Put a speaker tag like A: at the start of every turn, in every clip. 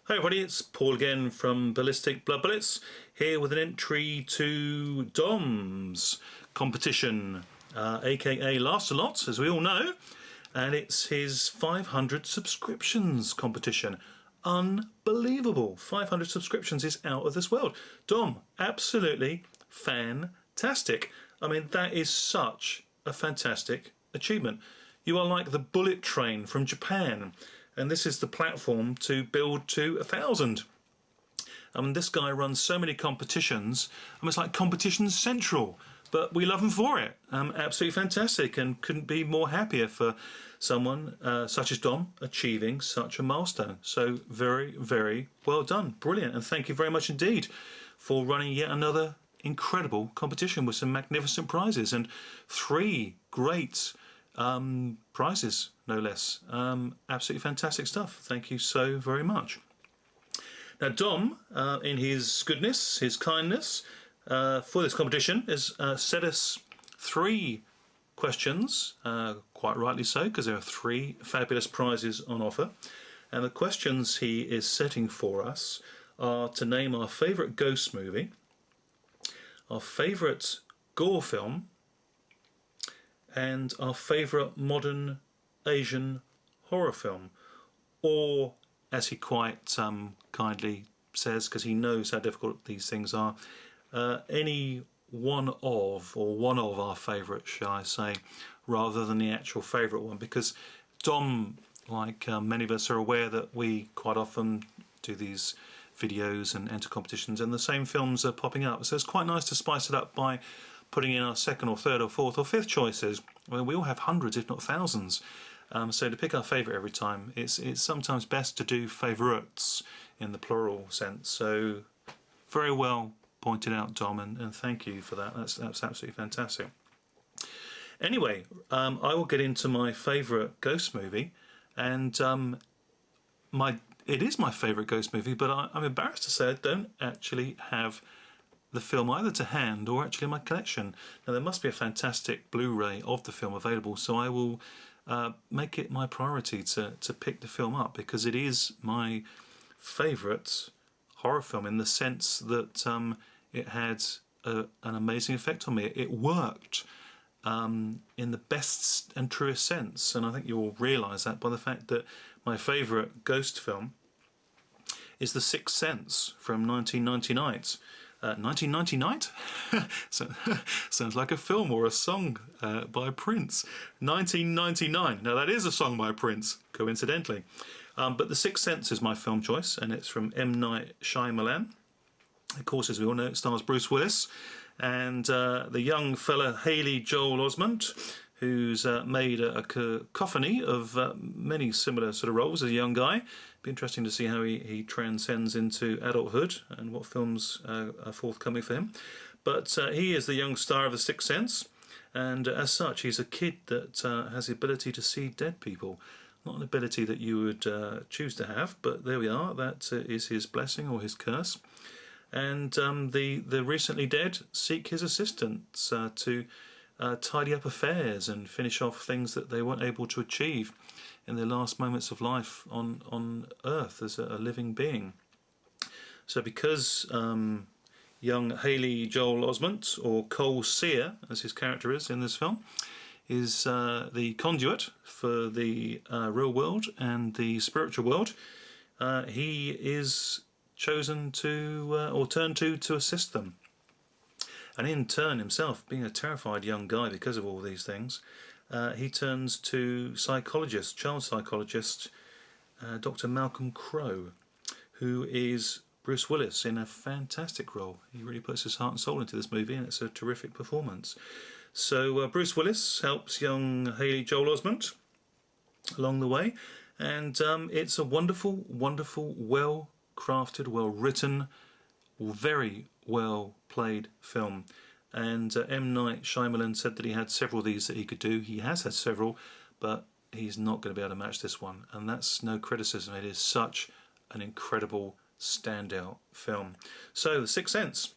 A: Hi everybody, it's Paul again from Ballistic Blood Bullets, here with an entry to Dom's competition, aka Lastalot, as we all know, and it's his 500 subscriptions competition. Unbelievable! 500 subscriptions is out of this world. Dom, absolutely fantastic. I mean, that is such a fantastic achievement. You are like the bullet train from Japan, and this is the platform to build to 1,000. This guy runs so many competitions. It's like competition central, but we love him for it. Absolutely fantastic, and couldn't be more happier for someone such as Dom achieving such a milestone. So very, very well done. Brilliant, and thank you very much indeed for running yet another incredible competition with some magnificent prizes and 3 great prizes, no less. Absolutely fantastic stuff. Thank you so very much. Now Dom, in his goodness, his kindness, for this competition has set us 3 questions, quite rightly so, because there are 3 fabulous prizes on offer. And the questions he is setting for us are to name our favourite ghost movie, our favourite gore film, and our favourite modern Asian horror film, or as he quite kindly says, because he knows how difficult these things are, any one of our favourites, shall I say, rather than the actual favourite one, because Dom, like many of us, are aware that we quite often do these videos and enter competitions and the same films are popping up, so it's quite nice to spice it up by putting in our 2nd or 3rd or 4th or 5th choices. Well, we all have hundreds, if not thousands. So to pick our favourite every time, it's sometimes best to do favourites in the plural sense. So very well pointed out, Dom, and thank you for that. That's absolutely fantastic. Anyway, I will get into my favourite ghost movie, and it is my favourite ghost movie, but I'm embarrassed to say I don't actually have the film either to hand or actually in my collection. Now there must be a fantastic Blu-ray of the film available, so I will make it my priority to pick the film up, because it is my favourite horror film in the sense that it had an amazing effect on me. It worked in the best and truest sense, and I think you'll realise that by the fact that my favourite ghost film is The Sixth Sense from 1999. 1999? Sounds like a film or a song by Prince. 1999. Now that is a song by Prince, coincidentally. But The Sixth Sense is my film choice, and it's from M. Night Shyamalan. Of course, as we all know, it stars Bruce Willis and the young fella Haley Joel Osment, who's made a cacophony of many similar sort of roles as a young guy. Be interesting to see how he transcends into adulthood and what films are forthcoming for him. But he is the young star of The Sixth Sense, and as such he's a kid that has the ability to see dead people. Not an ability that you would choose to have, but there we are. That is his blessing or his curse. And the recently dead seek his assistance to tidy up affairs and finish off things that they weren't able to achieve in their last moments of life on Earth as a living being. So because young Haley Joel Osment, or Cole Sear as his character is in this film, is the conduit for the real world and the spiritual world, he is chosen to or turned to assist them. And in turn himself, being a terrified young guy because of all these things, he turns to child psychologist, Dr. Malcolm Crowe, who is Bruce Willis in a fantastic role. He really puts his heart and soul into this movie, and it's a terrific performance. So Bruce Willis helps young Haley Joel Osment along the way, and it's a wonderful, wonderful, well-crafted, well-written, very well-played film. And M. Night Shyamalan said that he had several of these that he could do. He has had several, but he's not going to be able to match this one, and that's no criticism. It is such an incredible standout film. So The Sixth Sense,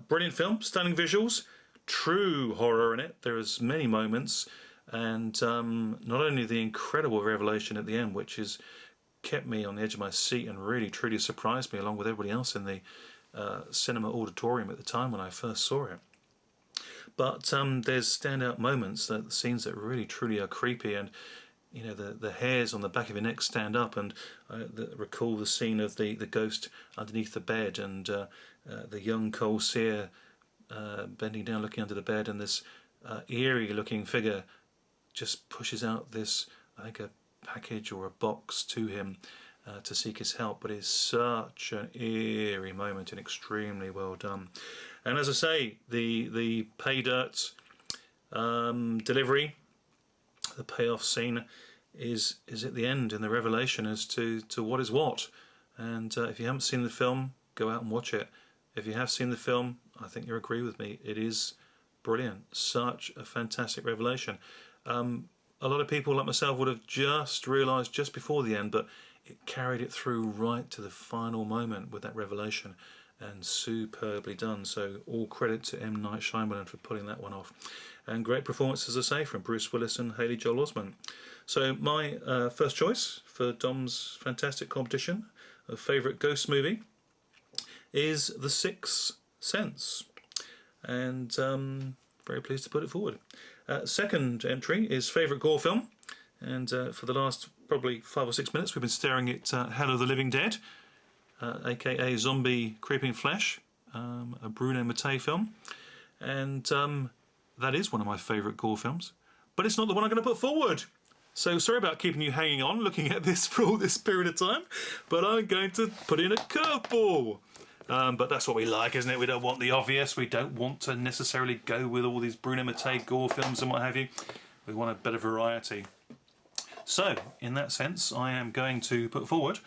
A: brilliant film, stunning visuals, true horror in it. There's many moments, and not only the incredible revelation at the end, which is kept me on the edge of my seat and really truly surprised me, along with everybody else in the cinema auditorium at the time when I first saw it. But there's standout moments, the scenes that really truly are creepy, and you know, the hairs on the back of your neck stand up, and recall the scene of the ghost underneath the bed, and the young Cole Sear bending down looking under the bed, and this eerie looking figure just pushes out this, I think, a package or a box to him to seek his help. But it's such an eerie moment and extremely well done. And as I say, the pay dirt delivery, the payoff scene is at the end in the revelation as to what is what. And if you haven't seen the film, go out and watch it. If you have seen the film, I think you'll agree with me. It is brilliant. Such a fantastic revelation. A lot of people like myself would have just realised just before the end, but it carried it through right to the final moment with that revelation, and superbly done. So all credit to M. Night Shyamalan for pulling that one off. And great performance, as I say, from Bruce Willis and Haley Joel Osment. So my first choice for Dom's fantastic competition of favourite ghost movie is The Sixth Sense. And very pleased to put it forward. Second entry is favourite gore film. And for the last probably 5 or 6 minutes we've been staring at Hell of the Living Dead, aka Zombie Creeping Flesh, a Bruno Mattei film. And that is one of my favourite gore films. But it's not the one I'm going to put forward. So sorry about keeping you hanging on looking at this for all this period of time. But I'm going to put in a curveball. But that's what we like, isn't it? We don't want the obvious. We don't want to necessarily go with all these Bruno Mattei gore films and what have you. We want a bit of variety. So, in that sense, I am going to put forward,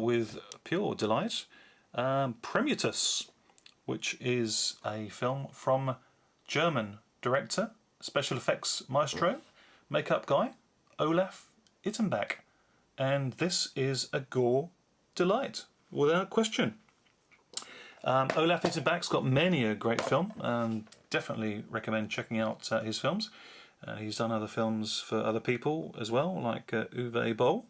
A: with pure delight, Prometheus, which is a film from German director, special effects maestro, makeup guy, Olaf Ittenbach. And this is a gore delight, without question. Olaf Ittenbach's got many a great film, and definitely recommend checking out his films. He's done other films for other people as well, like Uwe Boll.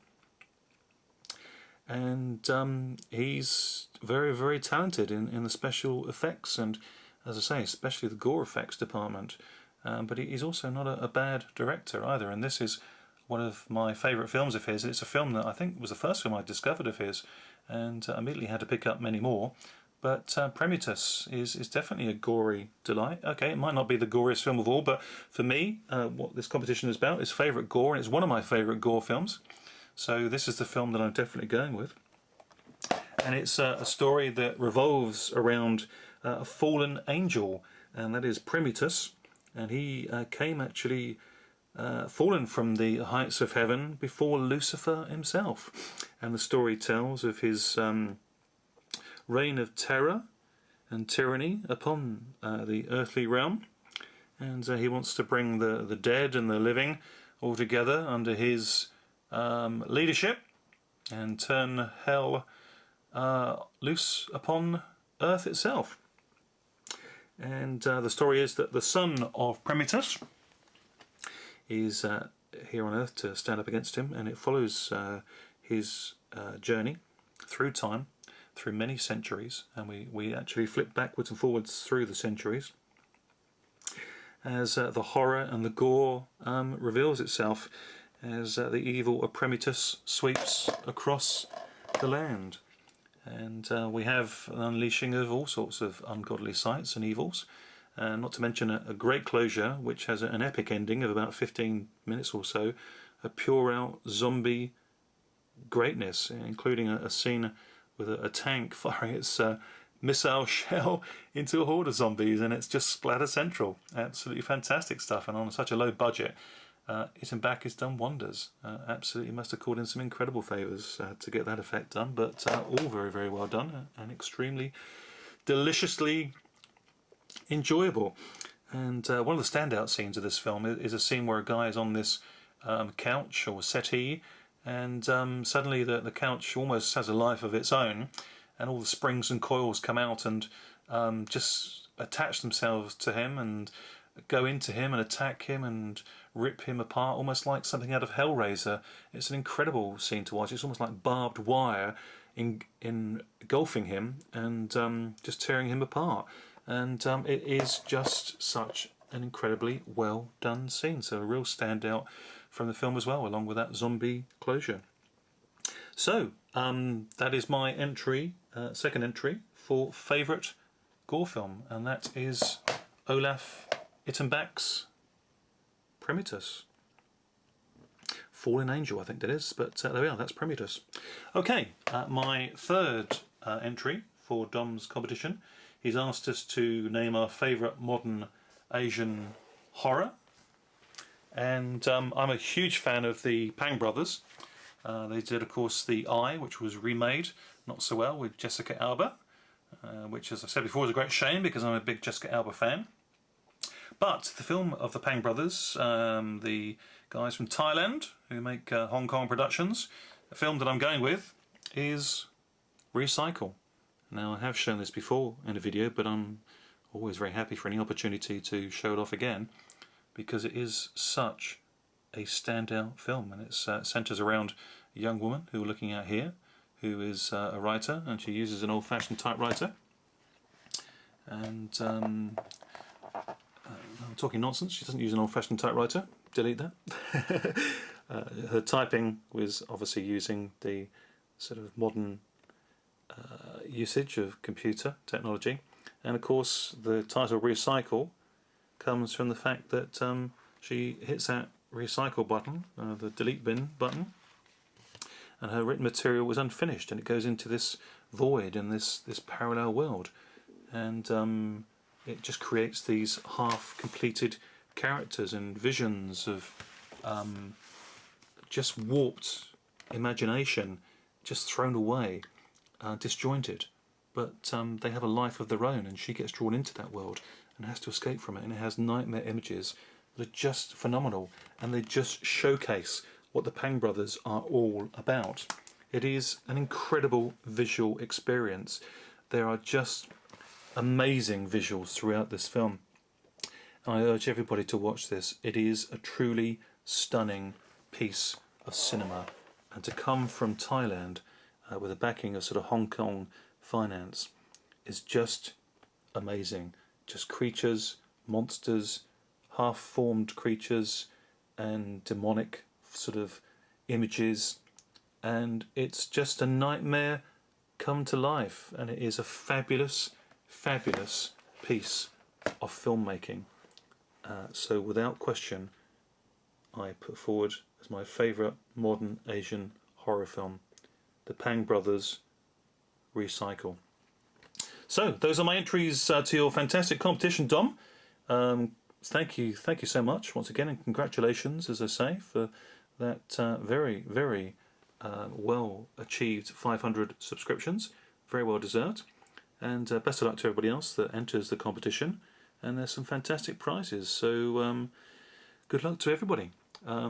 A: And he's very, very talented in the special effects, and as I say, especially the gore effects department. But he's also not a bad director either, and this is one of my favourite films of his. It's a film that I think was the first film I discovered of his, and immediately had to pick up many more. But Prometheus is definitely a gory delight. Okay, it might not be the goriest film of all, but for me, what this competition is about is favourite gore, and it's one of my favourite gore films. So this is the film that I'm definitely going with. And it's a story that revolves around a fallen angel, and that is Prometheus. And he came actually fallen from the heights of heaven before Lucifer himself. And the story tells of his reign of terror and tyranny upon the earthly realm, and he wants to bring the dead and the living all together under his leadership and turn hell loose upon earth itself. And the story is that the son of Prometheus is here on earth to stand up against him, and it follows his journey through time, through many centuries, and we actually flip backwards and forwards through the centuries as the horror and the gore reveals itself as the evil of Prometheus sweeps across the land. And we have an unleashing of all sorts of ungodly sights and evils, not to mention a great closure which has an epic ending of about 15 minutes or so, a pure out zombie greatness, including a scene with a tank firing its missile shell into a horde of zombies, and it's just splatter central. Absolutely fantastic stuff, and on such a low budget, Ittenbach has done wonders. Absolutely must have called in some incredible favours to get that effect done, but all very, very well done and extremely deliciously enjoyable. And one of the standout scenes of this film is a scene where a guy is on this couch or settee, and suddenly the couch almost has a life of its own, and all the springs and coils come out and just attach themselves to him, and go into him and attack him and rip him apart, almost like something out of Hellraiser. It's an incredible scene to watch. It's almost like barbed wire engulfing him and just tearing him apart. And it is just such an incredibly well done scene. So a real standout from the film as well, along with that zombie closure. So that is my entry, second entry for favourite gore film, and that is Olaf Ittenbach's Prometheus. Fallen Angel, I think that is, but there we are, that's Prometheus. Okay, my third entry for Dom's competition. He's asked us to name our favourite modern Asian horror, and I'm a huge fan of the Pang brothers. They did, of course, The Eye, which was remade not so well with Jessica Alba, which, as I said before, is a great shame because I'm a big Jessica Alba fan. But the film of the Pang brothers, the guys from Thailand who make Hong Kong productions, the film that I'm going with is Recycle. Now, I have shown this before in a video, but I'm always very happy for any opportunity to show it off again because it is such a standout film, and it centres around a young woman who we're looking at here, who is a writer, and she uses an old-fashioned typewriter. And I'm talking nonsense. She doesn't use an old-fashioned typewriter. Delete that. Her typing was obviously using the sort of modern usage of computer technology, and of course the title Recycle comes from the fact that she hits that recycle button, the delete bin button, and her written material was unfinished, and it goes into this void and this parallel world, and it just creates these half completed characters and visions of just warped imagination, just thrown away, disjointed, but they have a life of their own, and she gets drawn into that world and has to escape from it, and it has nightmare images that are just phenomenal, and they just showcase what the Pang brothers are all about. It is an incredible visual experience. There are just amazing visuals throughout this film. I urge everybody to watch this. It is a truly stunning piece of cinema, and to come from Thailand with a backing of sort of Hong Kong finance is just amazing. Just creatures, monsters, half-formed creatures and demonic sort of images, and it's just a nightmare come to life, and it is a fabulous, fabulous piece of filmmaking. So without question, I put forward as my favourite modern Asian horror film, the Pang brothers' Recycle. So those are my entries to your fantastic competition, Dom. Thank you so much once again, and congratulations, as I say, for that very, very well achieved 500 subscriptions. Very well deserved, and best of luck to everybody else that enters the competition. And there's some fantastic prizes, so good luck to everybody.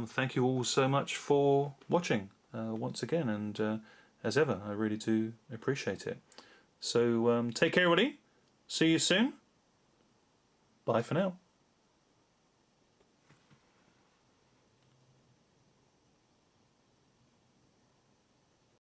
A: Thank you all so much for watching once again, and as ever, I really do appreciate it. So take care, everybody. See you soon. Bye for now.